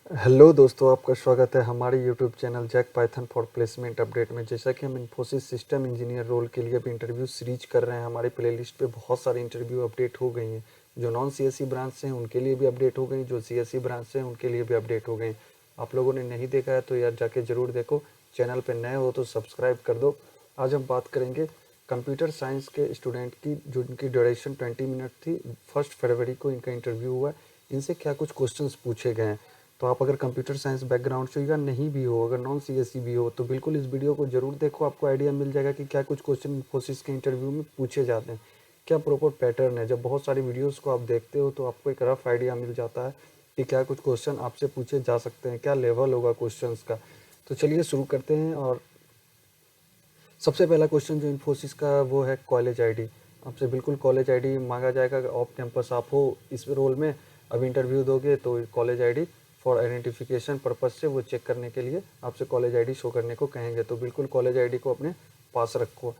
Hello दोस्तों, आपका स्वागत है हमारे YouTube channel Jack Python for placement update में। जैसा कि हम इन्फोसिस सिस्टम इंजीनियर रोल के लिए भी इंटरव्यू सीरीज कर रहे हैं, हमारे प्लेलिस्ट पे बहुत सारे इंटरव्यू अपडेट हो गई हैं। जो नॉन सीएससी ब्रांच से हैं उनके लिए भी अपडेट हो गई, जो सीएससी ब्रांच से हैं उनके लिए भी अपडेट हो गई। आप लोगों ने नहीं देखा है तो यार जाके ज़रूर देखो। चैनल पर नए हो तो सब्सक्राइब कर दो। आज हम बात करेंगे कंप्यूटर साइंस के स्टूडेंट की, जो इनकी ड्यूरेशन 20 मिनट थी। 1 फरवरी को इनका इंटरव्यू हुआ है। इनसे क्या कुछ क्वेश्चंस पूछे गए हैं। तो आप अगर कंप्यूटर साइंस बैकग्राउंड से या नहीं भी हो, अगर नॉन सीएससी भी हो, तो बिल्कुल इस वीडियो को जरूर देखो। आपको आइडिया मिल जाएगा कि क्या कुछ क्वेश्चन इन्फोसिस के इंटरव्यू में पूछे जाते हैं, क्या प्रॉपर पैटर्न है। जब बहुत सारी वीडियोस को आप देखते हो तो आपको एक रफ आइडिया मिल जाता है कि क्या कुछ क्वेश्चन आपसे पूछे जा सकते हैं, क्या लेवल होगा क्वेश्चंस का। तो चलिए शुरू करते हैं। और सबसे पहला क्वेश्चन जो इन्फोसिस का वो है कॉलेज आईडी। आपसे बिल्कुल कॉलेज आईडी मांगा जाएगा। ऑफ कैंपस आप हो इस रोल में, अब इंटरव्यू दोगे तो college ID for identification purpose से वो चेक करने के लिए आपसे कॉलेज आईडी शो करने को कहेंगे। तो बिल्कुल कॉलेज आईडी को अपने पास रखो।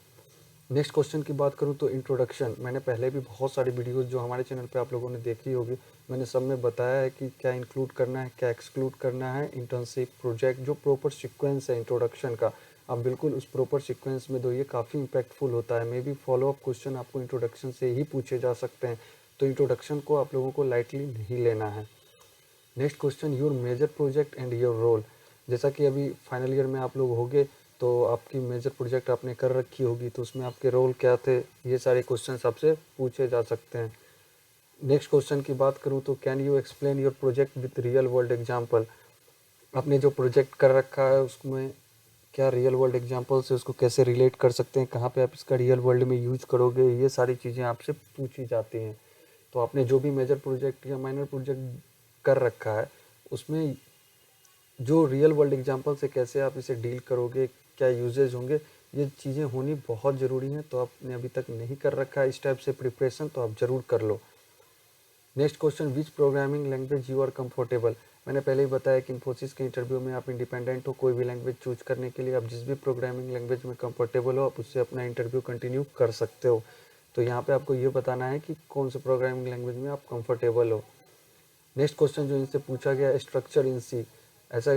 नेक्स्ट क्वेश्चन की बात करूँ तो इंट्रोडक्शन। मैंने पहले भी बहुत सारी वीडियोस जो हमारे चैनल पे आप लोगों ने देखी होगी, मैंने सब में बताया है कि क्या इंक्लूड करना है, क्या एक्सक्लूड करना है। इंटर्नशिप, प्रोजेक्ट, जो प्रॉपर सीक्वेंस है इंट्रोडक्शन का, आप बिल्कुल उस प्रॉपर सीक्वेंस में दो। ये काफ़ी इंपैक्टफुल होता है। May be follow up question आपको इंट्रोडक्शन से ही पूछे जा सकते हैं, तो इंट्रोडक्शन को आप लोगों को लाइटली नहीं लेना है। Next question, your major project and your role. जैसा कि अभी फाइनल ईयर में आप लोग होंगे तो आपकी मेजर प्रोजेक्ट आपने कर रखी होगी, तो उसमें आपके रोल क्या थे, ये सारे क्वेश्चंस आपसे पूछे जा सकते हैं। नेक्स्ट क्वेश्चन की बात करूं तो can you explain your project with real world example. आपने जो प्रोजेक्ट कर रखा है उसमें क्या रियल वर्ल्ड एग्जाम्पल से उसको कैसे रिलेट कर सकते हैं, कहाँ पे आप इसका रियल वर्ल्ड में यूज करोगे, ये सारी चीज़ें आपसे पूछी जाती हैं। तो आपने जो भी मेजर प्रोजेक्ट या माइनर प्रोजेक्ट कर रखा है उसमें जो रियल वर्ल्ड एग्जांपल से कैसे आप इसे डील करोगे, क्या यूजेज होंगे, ये चीज़ें होनी बहुत ज़रूरी हैं। तो आपने अभी तक नहीं कर रखा है इस टाइप से प्रिपरेशन, तो आप ज़रूर कर लो। Next question, which programming language you are comfortable. मैंने पहले ही बताया कि इन्फोसिस के इंटरव्यू में आप इंडिपेंडेंट हो कोई भी लैंग्वेज चूज करने के लिए। आप जिस भी प्रोग्रामिंग लैंग्वेज में कंफर्टेबल हो आप उससे अपना इंटरव्यू कंटिन्यू कर सकते हो। तो यहाँ पे आपको ये बताना है कि कौन से प्रोग्रामिंग लैंग्वेज में आप कंफर्टेबल हो। नेक्स्ट क्वेश्चन जो इनसे पूछा गया, स्ट्रक्चर इन सी। ऐसा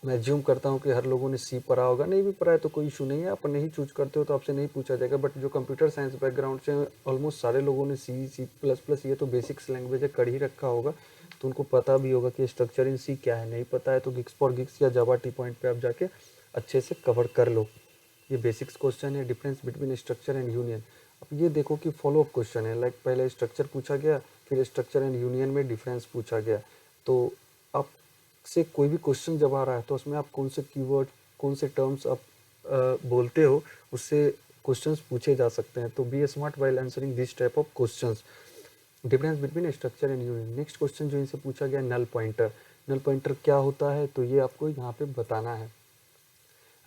मैं ज्यूम करता हूँ कि हर लोगों ने सी पढ़ा होगा, नहीं भी पढ़ा है तो कोई इशू नहीं है, आप नहीं चूज करते हो तो आपसे नहीं पूछा जाएगा। बट जो कंप्यूटर साइंस बैकग्राउंड से ऑलमोस्ट सारे लोगों ने सी, सी प्लस प्लस, ये तो बेसिक्स लैंग्वेज है, कर ही रखा होगा, तो उनको पता भी होगा कि स्ट्रक्चर इन सी क्या है। नहीं पता है तो गिक्स फॉर गिक्स या जावा टी पॉइंट पे आप जाके अच्छे से कवर कर लो। ये बेसिक्स क्वेश्चन है, difference between structure and union. अब ये देखो कि फॉलो अप क्वेश्चन है, लाइक पहले स्ट्रक्चर पूछा गया, फिर स्ट्रक्चर एंड यूनियन में डिफरेंस पूछा गया। तो आप से कोई भी क्वेश्चन जब आ रहा है तो उसमें आप कौन से कीवर्ड, कौन से टर्म्स आप बोलते हो, उससे क्वेश्चंस पूछे जा सकते हैं। तो be smart while answering this type of questions. Difference between structure and union. Next question जो इनसे पूछा गया, नल पॉइंटर। नल पॉइंटर क्या होता है तो ये आपको यहाँ पे बताना है।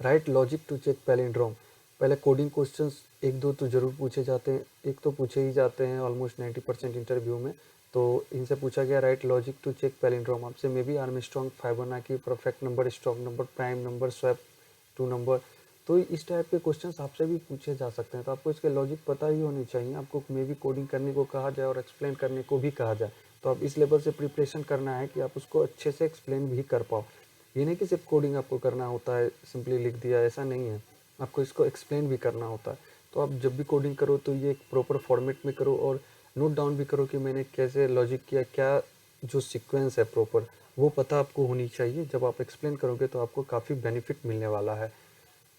Write logic to check palindrome. पहले कोडिंग क्वेश्चंस एक दो तो जरूर पूछे जाते हैं, एक तो पूछे ही जाते हैं ऑलमोस्ट 90% इंटरव्यू में। तो इनसे पूछा गया write logic to check palindrome. आपसे may be Armstrong, Fibonacci, perfect number, stock number, prime number, swap two number. तो इस टाइप के क्वेश्चंस आपसे भी पूछे जा सकते हैं, तो आपको इसके लॉजिक पता ही होनी चाहिए। आपको मे बी कोडिंग करने को कहा जाए और एक्सप्लेन करने को भी कहा जाए, तो आप इस लेवल से प्रिपरेशन करना है कि आप उसको अच्छे से एक्सप्लेन भी कर पाओ। ये नहीं कि सिर्फ कोडिंग आपको करना होता है, सिंपली लिख दिया, ऐसा नहीं है, आपको इसको एक्सप्लेन भी करना होता है। तो आप जब भी कोडिंग करो तो ये एक प्रॉपर फॉर्मेट में करो और नोट डाउन भी करो कि मैंने कैसे लॉजिक किया, क्या जो सीक्वेंस है प्रॉपर वो पता आपको होनी चाहिए। जब आप एक्सप्लेन करोगे तो आपको काफ़ी बेनिफिट मिलने वाला है।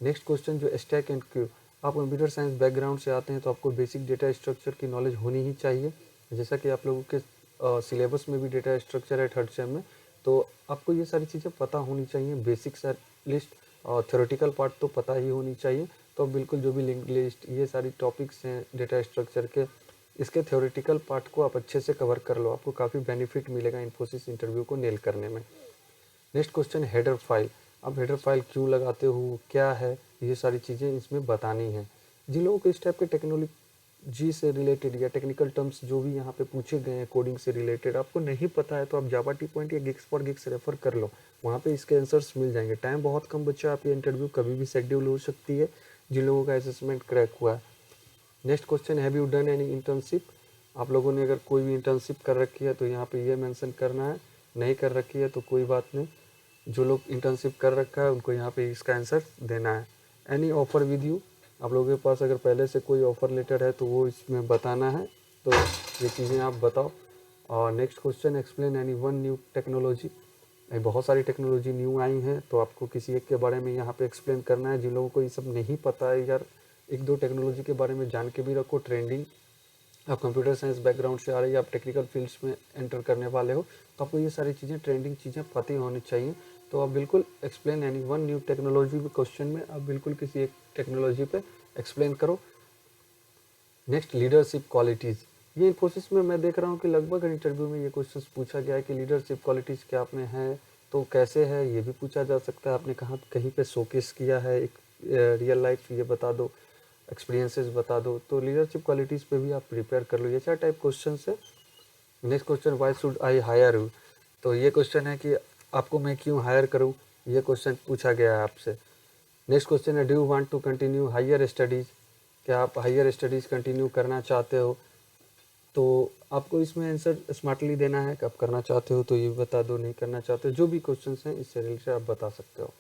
नेक्स्ट क्वेश्चन जो स्टैक एंड क्यू। आप कंप्यूटर साइंस बैकग्राउंड से आते हैं तो आपको बेसिक डेटा स्ट्रक्चर की नॉलेज होनी ही चाहिए। जैसा कि आप लोगों के सिलेबस में भी डेटा स्ट्रक्चर है थर्ड सेम में, तो आपको ये सारी चीज़ें पता होनी चाहिए। बेसिक्स लिस्ट और थ्योरेटिकल पार्ट तो पता ही होनी चाहिए। तो बिल्कुल जो भी लिंक लिस्ट, ये सारी टॉपिक्स हैं डेटा स्ट्रक्चर के, इसके थ्योरेटिकल पार्ट को आप अच्छे से कवर कर लो, आपको काफ़ी बेनिफिट मिलेगा इन्फोसिस इंटरव्यू को नेल करने में। Next question, header file. अब हेडर फाइल क्यों लगाते हो, क्या है, ये सारी चीज़ें इसमें बतानी है। जिन लोगों को इस टाइप के टेक्नोलॉजी से रिलेटेड या टेक्निकल टर्म्स जो भी यहाँ पे पूछे गए हैं कोडिंग से रिलेटेड आपको नहीं पता है, तो आप जावा टी पॉइंट या गिग्स फॉर गिग्स रेफर कर लो, वहाँ पे इसके आंसर्स मिल जाएंगे। टाइम बहुत कम बचा, आप ये इंटरव्यू कभी भी शेड्यूल हो सकती है जिन लोगों का असेसमेंट क्रैक हुआ है। Next question, have you done any internship. आप लोगों ने अगर कोई भी इंटर्नशिप कर रखी है तो यहाँ पे ये मेंशन करना है। नहीं कर रखी है तो कोई बात नहीं, जो लोग इंटर्नशिप कर रखा है उनको यहाँ पे इसका आंसर देना है। एनी ऑफ़र विद यू, आप लोगों के पास अगर पहले से कोई ऑफ़र लेटर है तो वो इसमें बताना है, तो ये चीज़ें आप बताओ। और next question, explain any one new technology. बहुत सारी टेक्नोलॉजी न्यू आई हैं, तो आपको किसी एक के बारे में यहाँ पे एक्सप्लेन करना है। जिन लोगों को ये सब नहीं पता है यार, एक दो टेक्नोलॉजी के बारे में जान के भी रखो। ट्रेंडिंग, आप कंप्यूटर साइंस बैकग्राउंड से आ रही है, आप टेक्निकल फील्ड्स में एंटर करने वाले हो, तो आपको ये सारी चीज़ें, ट्रेंडिंग चीज़ें पता ही होनी चाहिए। तो आप बिल्कुल explain any one new technology question में आप बिल्कुल किसी एक टेक्नोलॉजी पे एक्सप्लेन करो। Next, leadership qualities. ये इन्फोसिस में मैं देख रहा हूँ कि लगभग इंटरव्यू में ये क्वेश्चन पूछा गया है कि लीडरशिप क्वालिटीज़ क्या आप में है, तो कैसे है ये भी पूछा जा सकता है। आपने कहाँ कहीं पे शोकेस किया है, एक रियल लाइफ ये बता दो, एक्सपीरियंसेस बता दो। तो लीडरशिप क्वालिटीज़ पे भी आप प्रिपेयर कर लो। ये 4 टाइप क्वेश्चन है। Next question, why should I hire you. तो ये क्वेश्चन है कि आपको मैं क्यों हायर करूँ, ये क्वेश्चन पूछा गया है आपसे। नेक्स्ट क्वेश्चन है, do you want to continue higher studies. क्या आप हायर स्टडीज़ कंटिन्यू करना चाहते हो। तो आपको इसमें आंसर स्मार्टली देना है कि आप करना चाहते हो तो ये बता दो, नहीं करना चाहते हो, जो भी क्वेश्चन हैं इससे रिलेटेड आप बता सकते हो।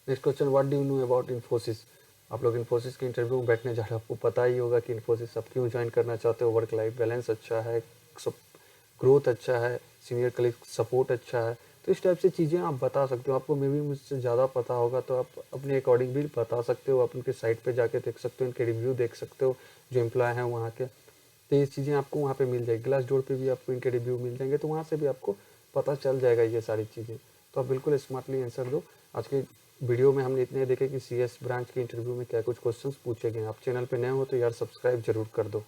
Next question, what do you know about Infosys. आप लोग इन्फोसिस के इंटरव्यू में बैठने जा रहे हो, आपको पता ही होगा कि इन्फोसिस आप क्यों ज्वाइन करना चाहते हो। वर्क लाइफ बैलेंस अच्छा है, सब ग्रोथ अच्छा है, सीनियर कलीग सपोर्ट अच्छा है। तो इस टाइप से चीज़ें आप बता सकते हो। आपको मे भी मुझसे ज़्यादा पता होगा तो आप अपने अकॉर्डिंग भी बता सकते हो। आप उनके साइट पे जाके देख सकते हो, उनके रिव्यू देख सकते हो, जो एम्प्लॉय हैं वहाँ के। तो ये चीज़ें आपको वहाँ पे मिल जाएगी। ग्लास डोर पे भी आपको इनके रिव्यू मिल जाएंगे, तो वहाँ से भी आपको पता चल जाएगा ये सारी चीज़ें। तो आप बिल्कुल स्मार्टली आंसर दो। आज के वीडियो में हमने इतने देखे कि CS ब्रांच के इंटरव्यू में क्या कुछ क्वेश्चंस पूछे गए हैं। आप चैनल पे नए हो तो यार सब्सक्राइब जरूर कर दो।